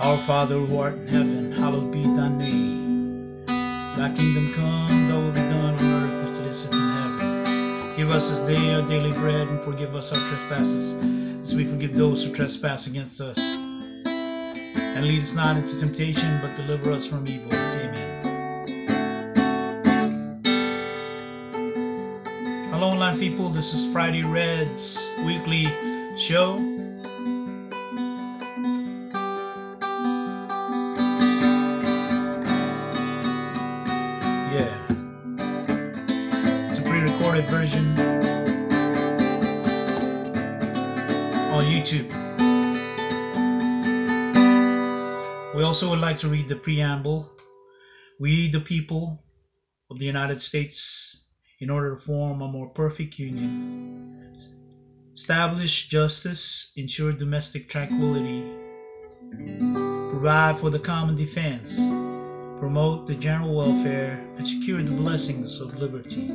Our Father who art in heaven, hallowed be thy name. Thy kingdom come, thy will be done on earth as it is in heaven. Give us this day our daily bread, and forgive us our trespasses, as we forgive those who trespass against us. And lead us not into temptation, but deliver us from evil. Amen. Hello online people, this is Friday Red's weekly show. It's a pre-recorded version on YouTube. We also would like to read the preamble. We, the people of the United States, in order to form a more perfect union, establish justice, ensure domestic tranquility, provide for the common defense, promote the general welfare, and secure the blessings of liberty.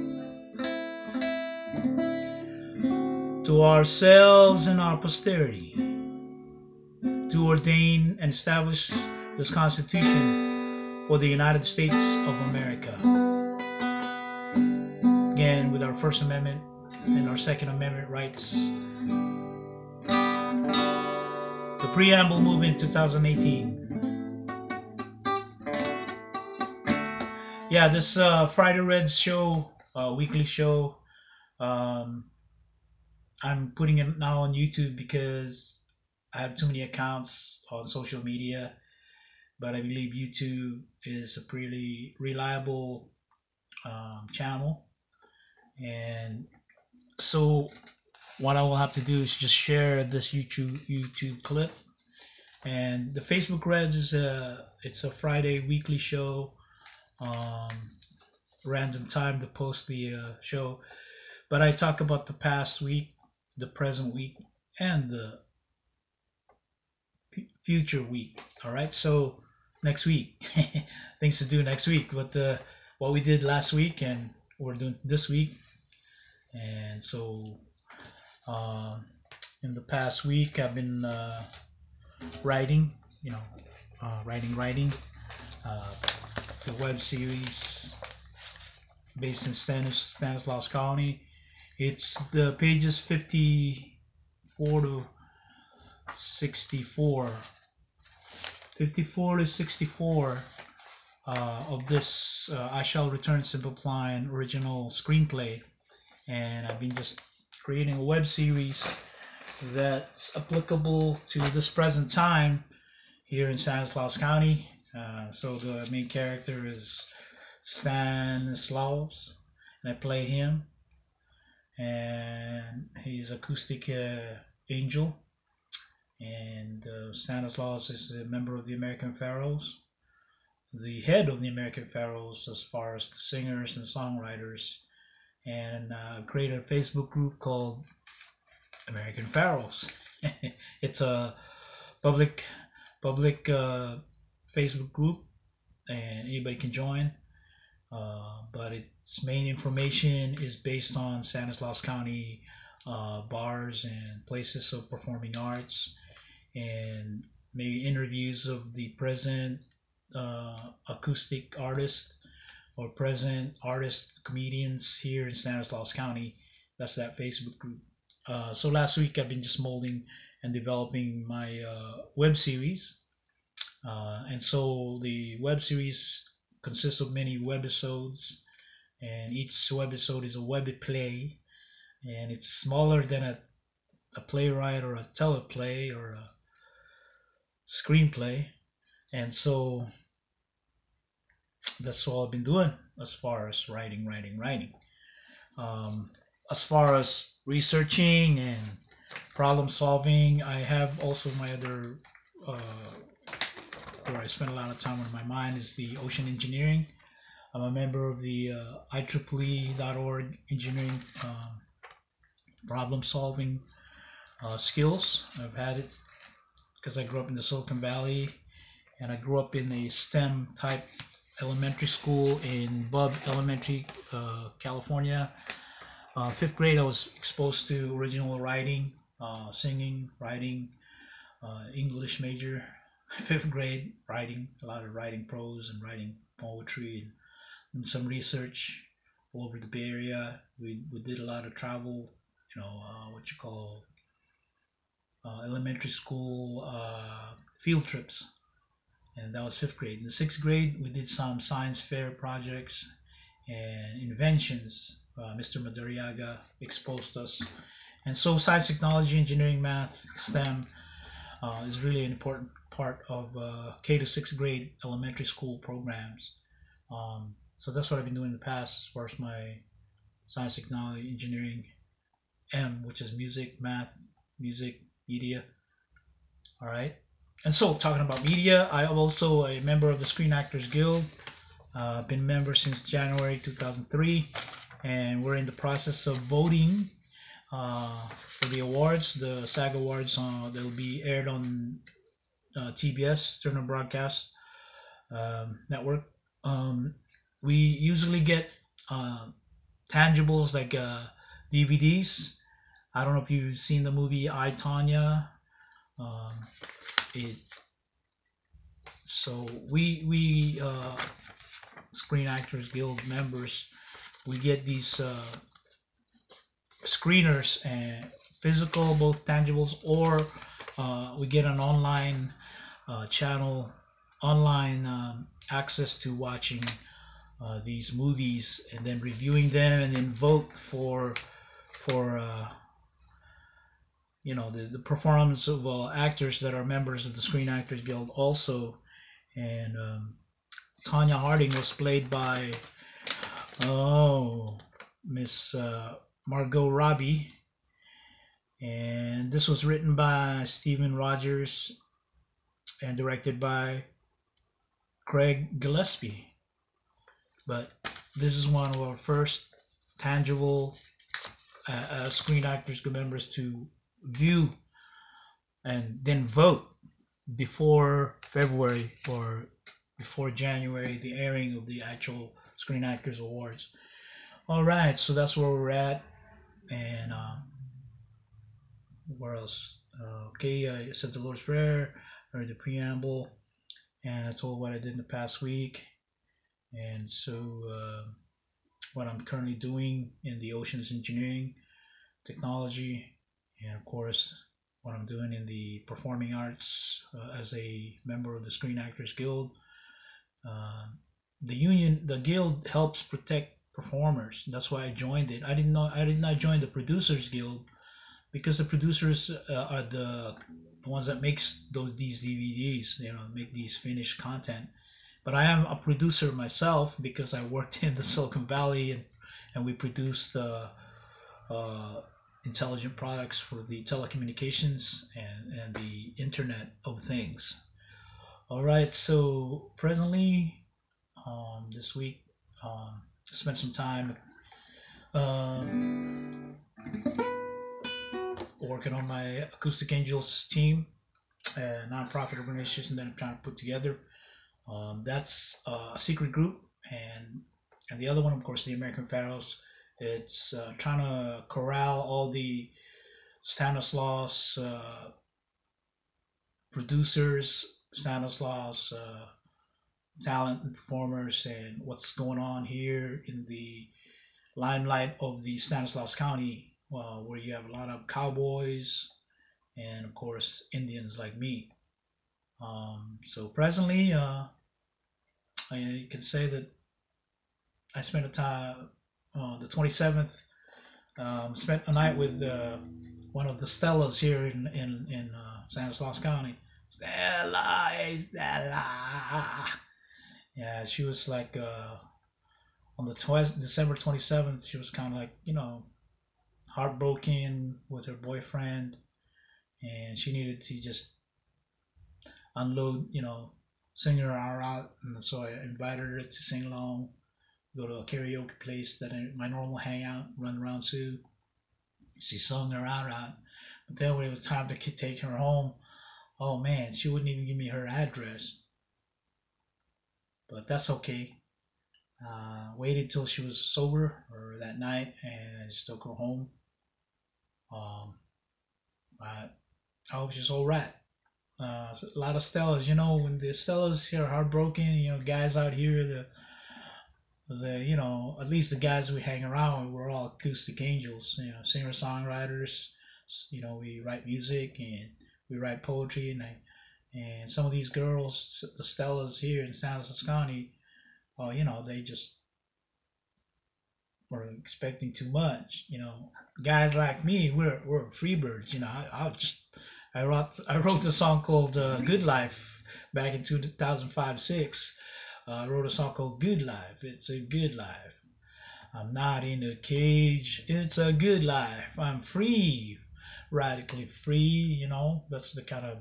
To ourselves and our posterity, to ordain and establish this Constitution for the United States of America. Again, with our First Amendment and our Second Amendment rights. The Preamble Movement 2018. Yeah, this Friday Reds show, weekly show, I'm putting it now on YouTube because I have too many accounts on social media, but I believe YouTube is a pretty reliable channel. And so what I will have to do is just share this YouTube clip. And the Facebook Reds is it's a Friday weekly show, random time to post the show, but I talk about the past week, the present week, and the future week. All right, so next week, things to do next week, but what we did last week and we're doing this week. And so in the past week I've been writing, writing the web series based in Stanislaus County. It's the pages 54 to 64 of this I Shall Return Simple Plan original screenplay. And I've been just creating a web series that's applicable to this present time here in Stanislaus County. So the main character is Stanislaus, and I play him, and he's acoustic angel. And Stanislaus is a member of the American Pharaohs, the head of the American Pharaohs as far as the singers and songwriters, and created a Facebook group called American Pharaohs. It's a public Facebook group, and anybody can join, but its main information is based on Stanislaus County bars and places of performing arts, and maybe interviews of the present acoustic artists or present artists, comedians here in Stanislaus County. That's that Facebook group. So last week I've been just molding and developing my web series. And so the web series consists of many webisodes, and each webisode is a web play, and it's smaller than a playwright or a teleplay or a screenplay. And so that's all I've been doing as far as writing. As far as researching and problem solving, I have also my other where I spend a lot of time on my mind is the ocean engineering. I'm a member of the IEEE.org engineering problem solving skills. I've had it because I grew up in the Silicon Valley, and I grew up in a STEM type elementary school in Bub Elementary, California. 5th grade I was exposed to original writing, singing, writing, English major. fifth grade, writing, a lot of writing prose and writing poetry and some research all over the Bay Area. We did a lot of travel, what you call elementary school field trips, and that was fifth grade. In the sixth grade, we did some science fair projects and inventions. Mr. Madariaga exposed us, and so science, technology, engineering, math, STEM is really an important part of K to sixth grade elementary school programs. So that's what I've been doing in the past as far as my science, technology, engineering, M, which is music, math, music, media. All right. And so, talking about media, I am also a member of the Screen Actors Guild. Been a member since January 2003, and we're in the process of voting for the awards, the SAG Awards that will be aired on TBS, Turner Broadcast Network. We usually get tangibles like DVDs. I don't know if you've seen the movie I, Tonya. So we Screen Actors Guild members, we get these screeners and physical, both tangibles, or we get an online channel, online access to watching these movies and then reviewing them and then vote for the performance of actors that are members of the Screen Actors Guild also. And Tonya Harding was played by Miss Margot Robbie, and this was written by Stephen Rogers and directed by Craig Gillespie. But this is one of our first tangible Screen Actors Guild members to view and then vote before February or before January, the airing of the actual Screen Actors Awards. All right, so that's where we're at. And where else? Okay, I said the Lord's Prayer, or the preamble, and I told what I did in the past week. And so what I'm currently doing in the oceans engineering technology, and of course what I'm doing in the performing arts as a member of the Screen Actors Guild. The guild helps protect performers. That's why I joined it. I did not join the Producers Guild because the producers are the ones that makes these DVDs, make these finished content. But I am a producer myself because I worked in the Silicon Valley and we produced intelligent products for the telecommunications and the Internet of Things. All right, so presently, this week, I spent some time working on my Acoustic Angels team, a nonprofit organization that I'm trying to put together. That's a secret group, and the other one, of course, the American Pharaohs. It's trying to corral all the Stanislaus producers, Stanislaus talent and performers, and what's going on here in the limelight of the Stanislaus County, where you have a lot of cowboys and, of course, Indians like me. So presently, I can say that I spent the 27th, spent a night with one of the Stellas here in Stanislaus County. Stella, hey Stella. Yeah, she was like on the December 27th, she was kind of like, heartbroken with her boyfriend, and she needed to just unload, sing her hour out. And so I invited her to sing along, go to a karaoke place that my normal hangout, run around to. She sung her hour out. But then when it was time to take her home, oh man, she wouldn't even give me her address. But that's okay. Waited till she was sober or that night and I just took her home. But I hope she's all right. A lot of Stellas. You know, when the Stellas here are heartbroken, you know, guys out here, the you know, at least the guys we hang around with, we're all acoustic angels. You know, singer songwriters. You know, we write music and we write poetry, and some of these girls, the Stellas here in Stanislaus County, you know, they just were expecting too much. You know, guys like me, we're free birds. You know, I wrote a song called "Good Life" back in 2005-6. I wrote a song called "Good Life." It's a good life. I'm not in a cage. It's a good life. I'm free, radically free. You know, that's the kind of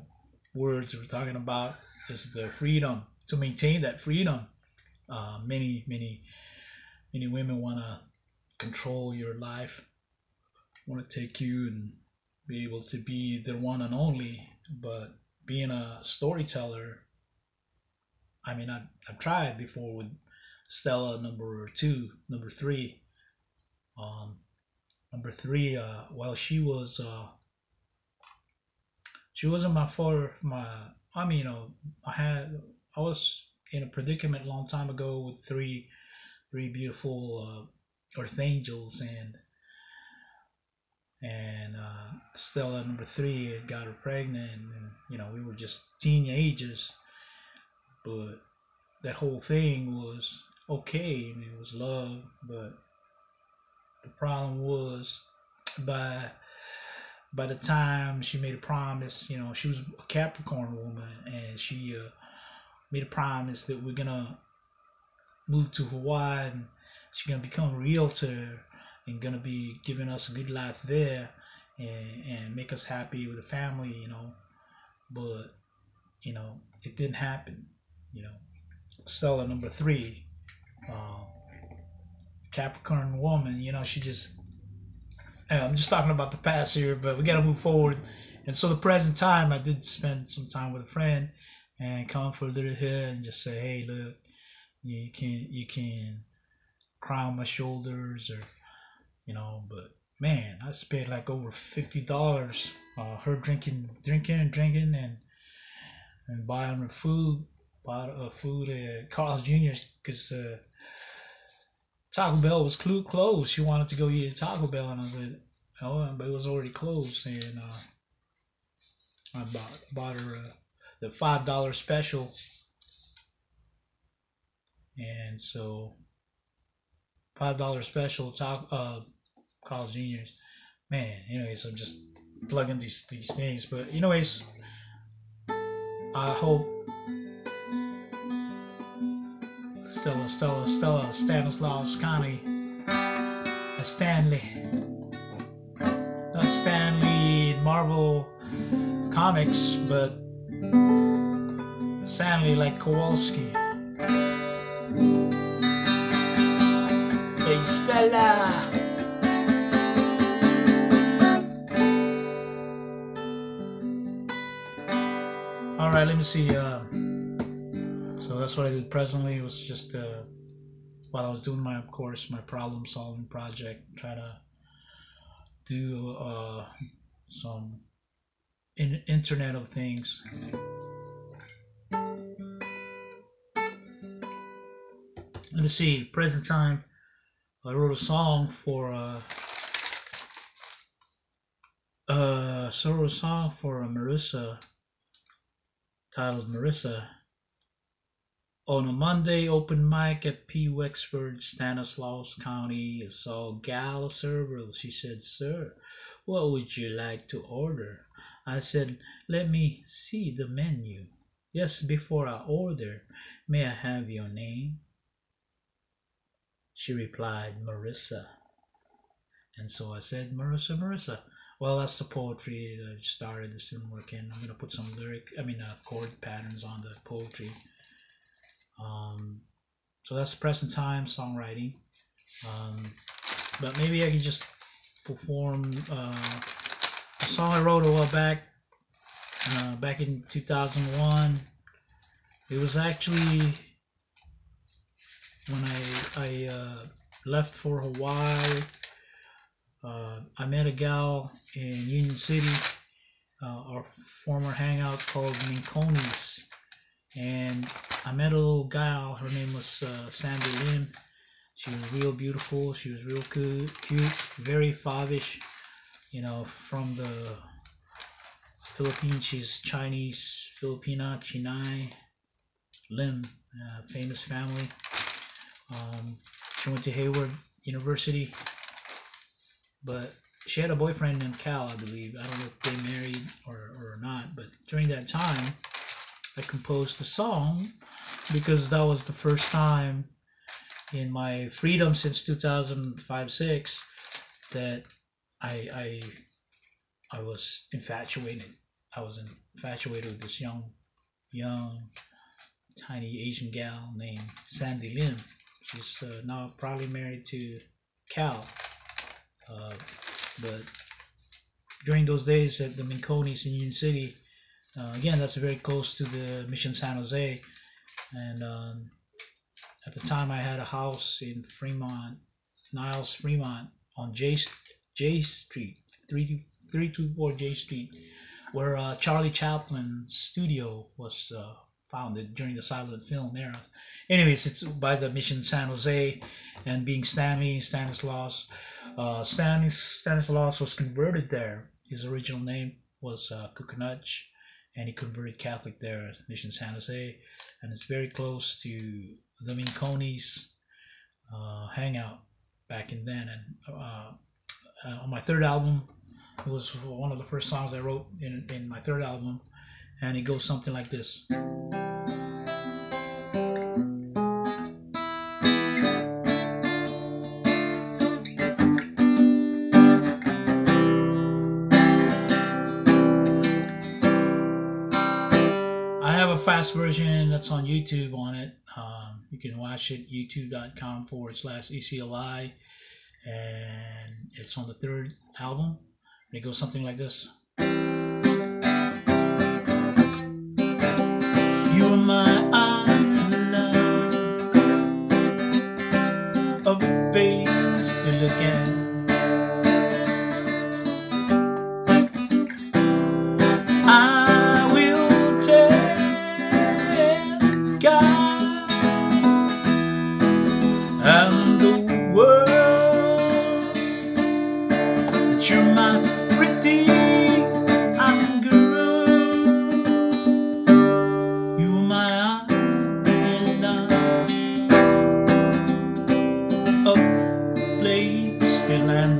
words we're talking about. Is the freedom to maintain that freedom. Many women want to control your life, want to take you and be able to be their one and only. But being a storyteller, I mean, I've tried before with Stella number 2, number 3. Number 3, well, she wasn't I mean, you know, I was in a predicament a long time ago with three beautiful earth angels, and Stella number 3 had got her pregnant, and you know, we were just teenagers, but that whole thing was okay. I mean, it was love, but the problem was by the time she made a promise, you know, she was a Capricorn woman, and she made a promise that we're gonna move to Hawaii, and she's gonna become a realtor and gonna be giving us a good life there, and make us happy with the family, you know. But you know, it didn't happen. You know, Stella number 3, Capricorn woman, you know, she just, I'm just talking about the past here, but we got to move forward. And so the present time, I did spend some time with a friend and comfort her and just say, hey, look, you can cry on my shoulders, or you know, but man, I spent like over $50, her drinking and buying her food, bought food at Carl's Jr. because Taco Bell was closed. She wanted to go eat at Taco Bell, and I said, oh, but it was already closed. And I bought her the $5 special, and so $5 special Carl's Jr.'s. Man, anyways, I'm just plugging these things. But anyways, I hope Stella, Stanislaus County, Stanley, not Stanley in Marvel Comics, but Stanley like Kowalski. Hey Stella. All right, let me see. So that's what I did presently. It was just while I was doing my problem solving project, trying to do some Internet of Things. Let me see. Present time. I wrote a song for Marissa, titled Marissa. On a Monday open mic at P. Wexford, Stanislaus County, I saw a gal server. She said, "Sir, what would you like to order?" I said, "Let me see the menu." "Yes, before I order, may I have your name?" She replied, "Marissa." And so I said, Marissa. Well, that's the poetry that I started. This didn't work in. I'm going to put some chord patterns on the poetry. So that's present time songwriting. But maybe I can just perform a song I wrote a while back in 2001. It was actually when I left for Hawaii. I met a gal in Union City. our former hangout called Minkoni's, and I met a little gal. Her name was Sandy Lim. She was real beautiful. She was real cute, very favish. You know, from the Philippines. She's Chinese, Filipina, Chinay, Lim, famous family. She went to Hayward University, but she had a boyfriend named Cal, I believe. I don't know if they married or not, but during that time, I composed a song because that was the first time in my freedom since 2005-06 that I was infatuated. I was infatuated with this young, tiny Asian gal named Sandy Lim. She's now probably married to Cal. But during those days at the Minkoni's in Union City, again, that's very close to the Mission San Jose, and at the time I had a house in Fremont, Niles, Fremont, on J Street, 324 J Street, where Charlie Chaplin's studio was founded during the silent film era. Anyways, it's by the Mission San Jose, and being Stanislaus was converted there. His original name was Cucunachi, and he converted Catholic there at Mission San Jose, and it's very close to the Minkoni's hangout back in then. And on my third album, it was one of the first songs I wrote in my third album, and it goes something like this. I have a fast version that's on YouTube on it. You can watch it, youtube.com/ECLI, and it's on the third album. And it goes something like this. You're my island, a place to look at. I will tell God and the world that you're my pretty island girl. You're my island, a place to land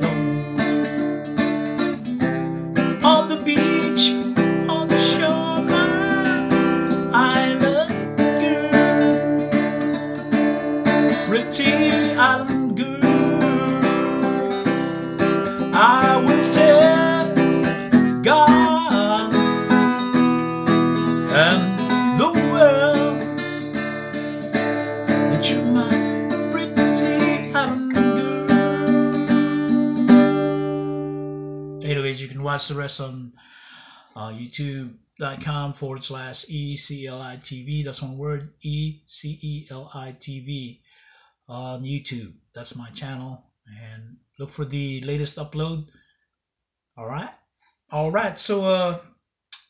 on the beach, on the shore, my island girl, pretty island girl. I will tell God and the world that you're my pretty island girl. Anyways, you can watch the rest on youtube.com/ECLI TV. That's one word, ECELI TV on YouTube. That's my channel, and look for the latest upload. All right. So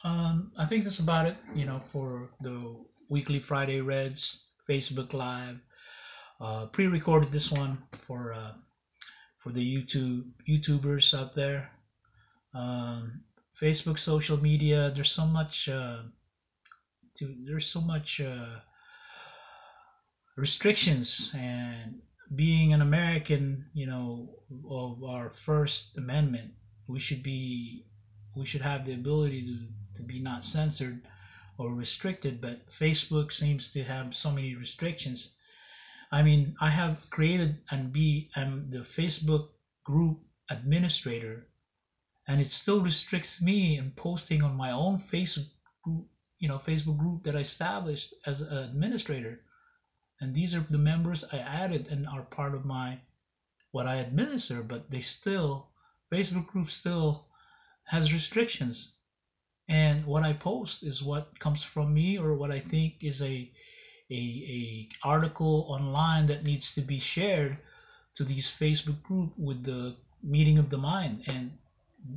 I think that's about it. You know, for the weekly Friday Reds Facebook Live. Pre-recorded this one for the YouTubers out there. Facebook, social media. There's so much. Restrictions, and being an American, you know, of our First Amendment, we should have the ability to be not censored or restricted, but Facebook seems to have so many restrictions. I mean, I have created I'm the Facebook group administrator, and it still restricts me in posting on my own Facebook group that I established as an administrator. And these are the members I added and are part of what I administer, but Facebook group still has restrictions. And what I post is what comes from me, or what I think is a article online that needs to be shared to these Facebook group with the meeting of the mind. And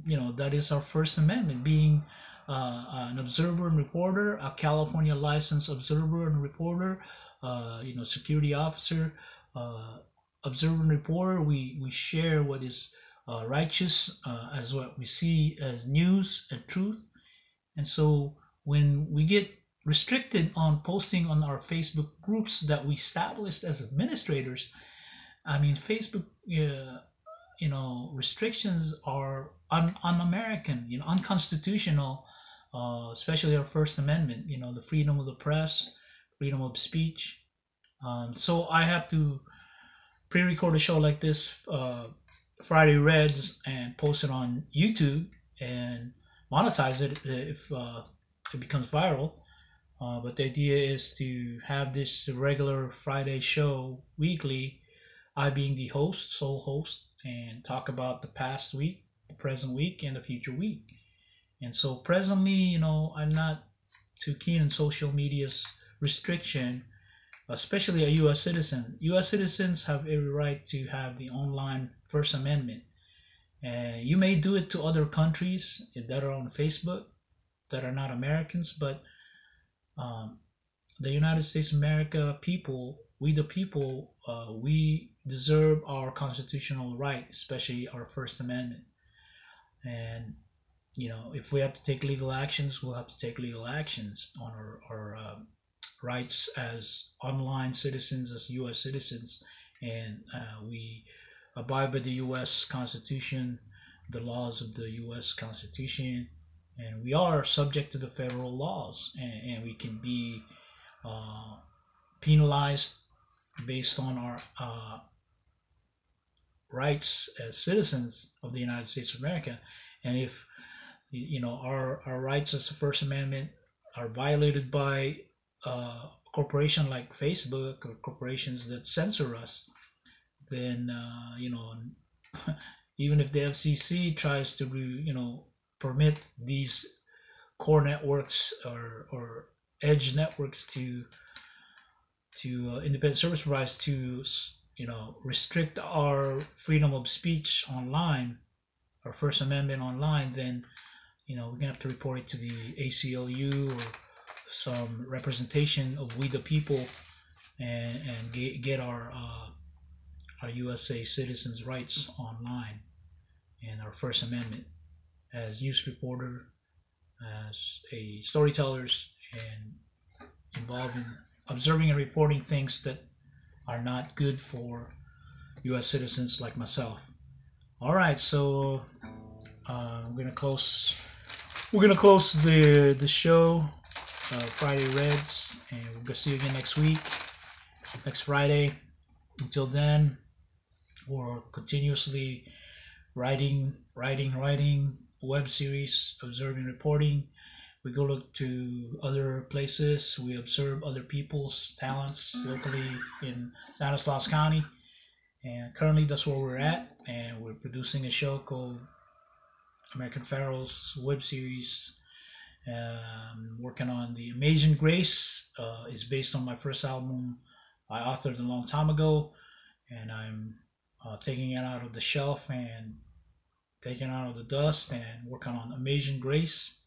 that is our First Amendment, being an observer and reporter, a California licensed observer and reporter, security officer, observer and reporter. We share what is righteous, as what we see as news and truth. And so when we get restricted on posting on our Facebook groups that we established as administrators, I mean, Facebook, restrictions are un-American, unconstitutional, especially our First Amendment, the freedom of the press, freedom of speech. So I have to pre-record a show like this, Friday Reds, and post it on YouTube and monetize it if it becomes viral. But the idea is to have this regular Friday show weekly, I being the host, sole host, and talk about the past week, the present week, and the future week. And so presently, I'm not too keen on social media's restriction, especially a U.S. citizen. U.S. citizens have every right to have the online First Amendment. You may do it to other countries that are on Facebook that are not Americans, but the United States of America people, we the people, we deserve our constitutional right, especially our First Amendment. And if we have to take legal actions, we'll have to take legal actions on our rights as online citizens, as U.S. citizens, and we abide by the U.S. Constitution, the laws of the U.S. Constitution, and we are subject to the federal laws, and we can be penalized based on our rights as citizens of the United States of America. And if our rights as the First Amendment are violated by a corporation like Facebook or corporations that censor us, then even if the FCC tries to permit these core networks or edge networks to independent service providers to restrict our freedom of speech online, our First Amendment online, then we're gonna have to report it to the ACLU or some representation of we the people, and get our USA citizens' rights online and our First Amendment as news reporter, as a storytellers, and involved in observing and reporting things that are not good for U.S. citizens like myself. All right, so we're gonna close the show, Friday Reds, and we're gonna see you again next Friday. Until then, we're continuously writing web series, observing, reporting. We go look to other places. We observe other people's talents locally in Stanislaus County. And currently that's where we're at. And we're producing a show called American Pharaohs web series. Working on the Amazing Grace. Is based on my first album I authored a long time ago. And I'm taking it out of the shelf and taking it out of the dust and working on Amazing Grace.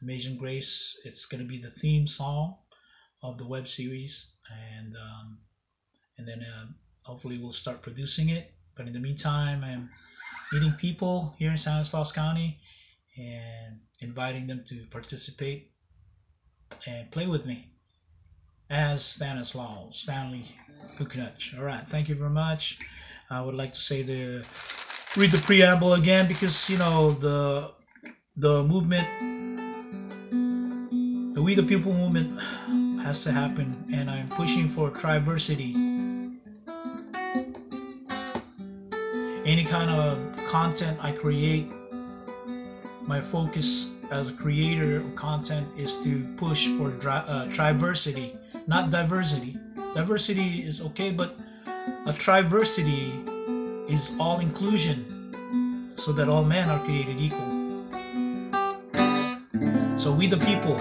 Amazing Grace, it's going to be the theme song of the web series, and then hopefully we'll start producing it. But in the meantime, I'm meeting people here in Stanislaus County and inviting them to participate and play with me as Stanislaus, Stanley Cucunachi. All right, thank you very much. I would like to say read the preamble again, because the movement, the We the People movement has to happen, and I'm pushing for triversity. Any kind of content I create, my focus as a creator of content is to push for triversity, not diversity. Diversity is okay, but a triversity is all inclusion, so that all men are created equal. So we the people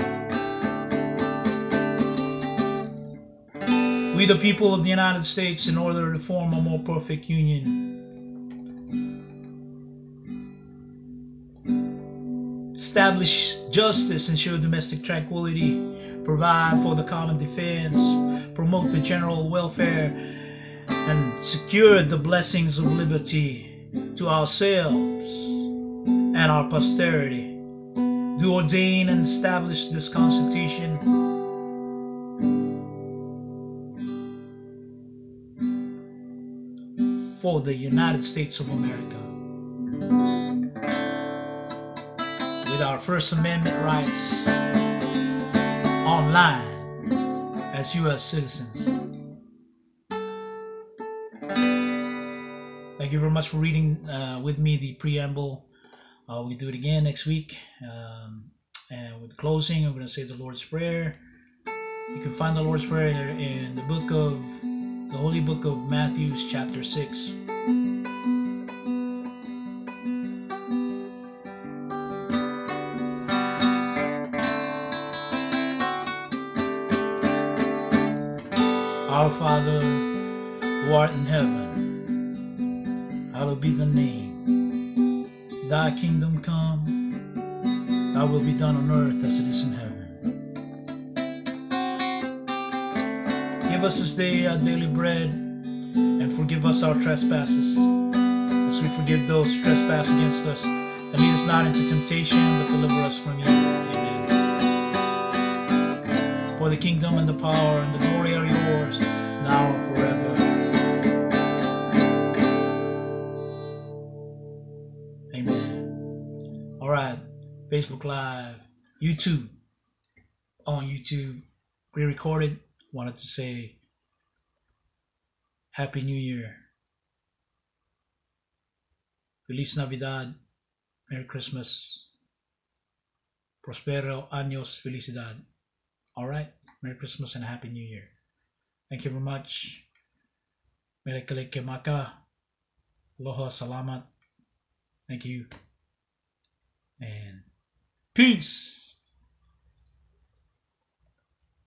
of the United States, in order to form a more perfect union, establish justice, ensure domestic tranquility, provide for the common defense, promote the general welfare, and secure the blessings of liberty to ourselves and our posterity. Do ordain and establish this Constitution for the United States of America, with our First Amendment rights online as U.S. citizens. Thank you very much for reading with me the preamble. We'll do it again next week. And with closing, I'm going to say the Lord's Prayer. You can find the Lord's Prayer in the Holy Book of Matthew, chapter 6. Our Father, who art in heaven, hallowed be the name. Thy kingdom come, thy will be done on earth as it is in heaven. Give us this day our daily bread, and forgive us our trespasses, as we forgive those who trespass against us. And lead us not into temptation, but deliver us from evil. Amen. For the kingdom and the power and the glory are yours, now and forever. Amen. All right, Facebook Live, YouTube, on YouTube, pre-recorded. Wanted to say Happy New Year, Feliz Navidad, Merry Christmas, Prospero Años Felicidad. All right, Merry Christmas and Happy New Year. Thank you very much. Merekele Kemaka, Aloha, Salamat. Thank you, and peace.